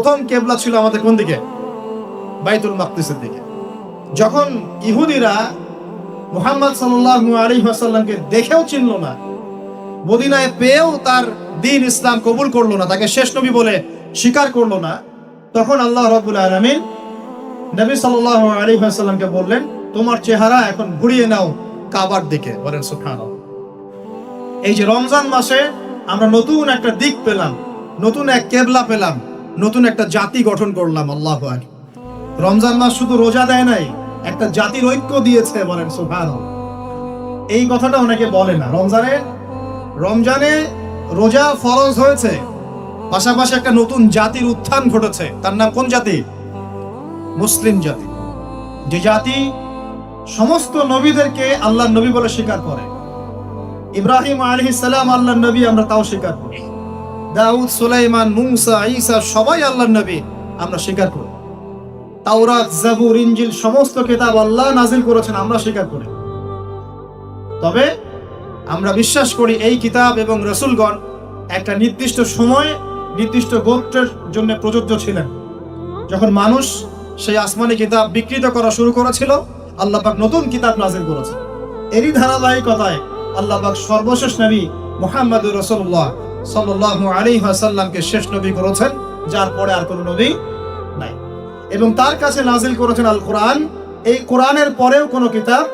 প্রথম কেবলা ছিল আমাদের কোন দিকে? বাইতুল মাকদিসের দিকে। যখন ইহুদিরা মুহাম্মদ সাল্লাল্লাহু আলাইহি ওয়াসাল্লামকে দেখেও চিনল না, মদিনায় পেয়েও তার দ্বীন ইসলাম কবুল করলো না, তাকে শেষ নবী বলে স্বীকার করলো না, তখন আল্লাহ রাব্বুল আলামিন নবী সাল্লাল্লাহু আলাইহি ওয়াসাল্লামকে বললেন, তোমার চেহারা এখন ঘুরিয়ে নাও কাবার দিকে। বলেন সুবহানাল্লাহ। এই যে রমজান মাসে আমরা নতুন একটা দিক পেলাম, নতুন এক কেবলা পেলাম, নতুন একটা জাতি গঠন করলাম। আল্লাহু আকবার। রমজান মাস শুধু রোজা দেয় নাই, একটা জাতির ঐক্য দিয়েছে। বলেন সুবহানাল্লাহ। এই কথাটা অনেকে বলে না। রমজানে রোজা ফরজ হয়েছে, পাশাপাশি একটা নতুন জাতির উত্থান ঘটেছে। তার নাম কোন জাতি? মুসলিম জাতি। যে জাতি সমস্ত নবীদেরকে আল্লাহর নবী বলে স্বীকার করে। ইব্রাহিম আলাইহিস সালাম আল্লাহর নবী, আমরা তাও স্বীকার করি। দাউদ, সুলাইমান, মুসা, ঈসা সবাই আল্লাহর নবী, আমরা স্বীকার করি। তাওরাত, জাবুর, ইনজিল সমস্ত কিতাব আল্লাহ নাজিল করেছেন, আমরা স্বীকার করি। তবে আমরা বিশ্বাস করি এই কিতাব এবং রাসূলগণ একটা নির্দিষ্ট সময়, নির্দিষ্ট গোত্রের জন্য প্রযোজ্য ছিলেন। যখন মানুষ সেই আসমানি কিতাব বিকৃত করা শুরু করেছিল, আল্লাহ পাক নতুন কিতাব নাজিল করেছেন। এরই ধারাবাহিকতায় আল্লাহ পাক সর্বশেষ নবী মুহাম্মদুর রাসূলুল্লাহ সাল্লাল্লাহু আলাইহি ওয়াসাল্লামকে শেষ নবী করেছেন, যার পরে আর কোনো নবী নাই। এবং তার কাছে নাজিল করেছেন আল কোরআন। এই কোরআনের পরেও কোনো কিতাব